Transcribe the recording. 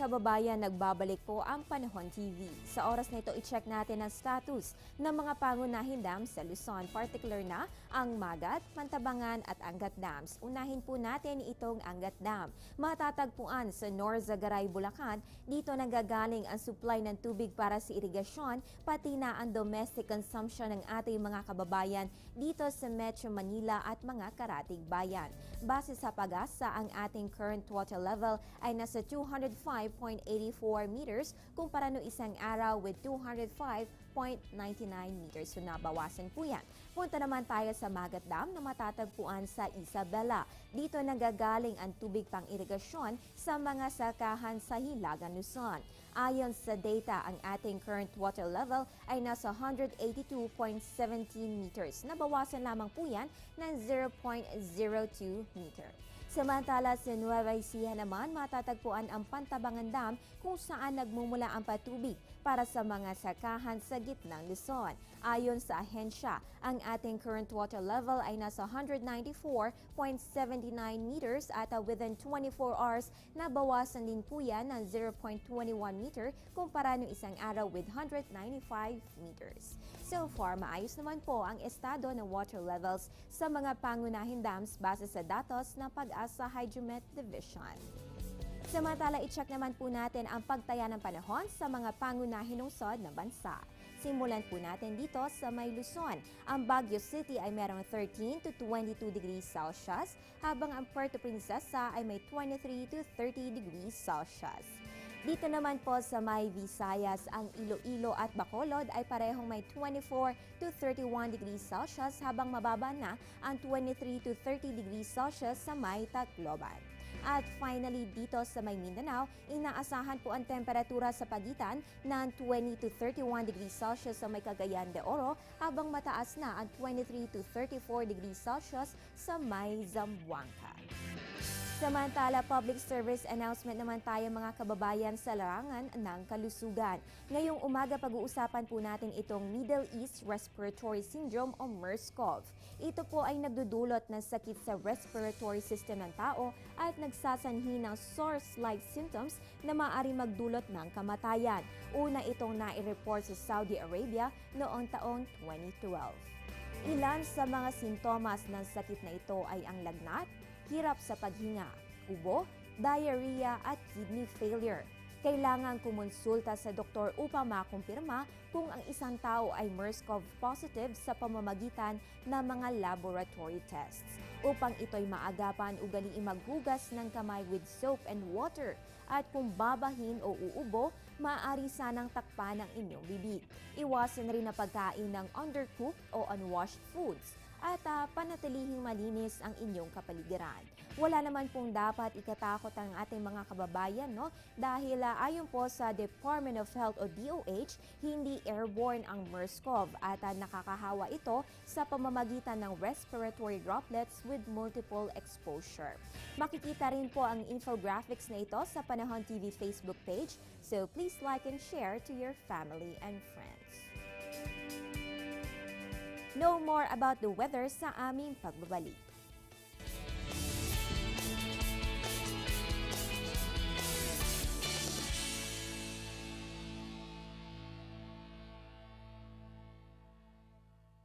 kababayan, nagbabalik po ang Panahon TV. Sa oras na ito, i-check natin ang status ng mga pangunahing dam sa Luzon, particular na ang Magat, Pantabangan at Angat Dams. Unahin po natin itong Angat Dam. Matatagpuan sa Norzagaray, Bulacan. Dito nanggagaling ang supply ng tubig para sa irigasyon, pati na ang domestic consumption ng ating mga kababayan dito sa Metro Manila at mga karatig bayan. Base sa pag-asa, ang ating current water level ay nasa 205.84 meters kumpara no isang araw with 205.99 meters. So nabawasan po yan. Punta naman tayo sa Magat Dam na matatagpuan sa Isabela. Dito nanggagaling ang tubig pang irigasyon sa mga sakahan sa Hilagan, Luzon. Ayon sa data, ang ating current water level ay nasa 182.17 meters. Nabawasan lamang po yan ng 0.02 meter. Samantala sa Nueva Ecija naman, matatagpuan ang Pantabangan Dam kung saan nagmumula ang patubig para sa mga sakahan sa gitnang Luzon. Ayon sa ahensya, ang ating current water level ay nasa 194.79 meters at within 24 hours, nabawasan din po yan ng 0.21 meter kumpara ng isang araw with 195 meters. So far, maayos naman po ang estado ng water levels sa mga pangunahing dams base sa datos ng Pag-asa Hydromet Division. Samantala, i-check naman po natin ang pagtaya ng panahon sa mga pangunahing lungsod ng bansa. Simulan po natin dito sa May Luzon. Ang Baguio City ay merong 13 to 22 degrees Celsius, habang ang Puerto Princesa ay may 23 to 30 degrees Celsius. Dito naman po sa May Visayas, ang Iloilo at Bacolod ay parehong may 24 to 31 degrees Celsius, habang mababa na ang 23 to 30 degrees Celsius sa May Tacloban. At finally, dito sa May Mindanao, inaasahan po ang temperatura sa pagitan ng 20 to 31 degrees Celsius sa May Cagayan de Oro, habang mataas na ang 23 to 34 degrees Celsius sa May Zamboanga. Samantala, public service announcement naman tayo mga kababayan sa larangan ng kalusugan. Ngayong umaga, pag-uusapan po natin itong Middle East Respiratory Syndrome o MERS-CoV. Ito po ay nagdudulot ng sakit sa respiratory system ng tao at nagsasanhi ng SARS-like symptoms na maaari magdulot ng kamatayan. Una itong nai-report sa Saudi Arabia noong taong 2012. Ilan sa mga sintomas ng sakit na ito ay ang lagnat, hirap sa paghinga, ubo, diarrhea at kidney failure. Kailangan kumonsulta sa doktor upang makumpirma kung ang isang tao ay MERS-CoV positive sa pamamagitan ng mga laboratory tests. Upang ito'y maagapan, ugaliing maghugas ng kamay with soap and water. At kung babahin o uubo, maaari sanang takpan ang inyong bibig. Iwasan rin na pagkain ng undercooked o unwashed foods at panatilihing malinis ang inyong kapaligiran. Wala naman pong dapat ikatakot ang ating mga kababayan, no? Dahil ayon po sa Department of Health o DOH, hindi airborne ang MERS-CoV at nakakahawa ito sa pamamagitan ng respiratory droplets with multiple exposure. Makikita rin po ang infographics na ito sa Panahon TV Facebook page, so please like and share to your family and friends. Know more about the weather sa aming pagbabalik.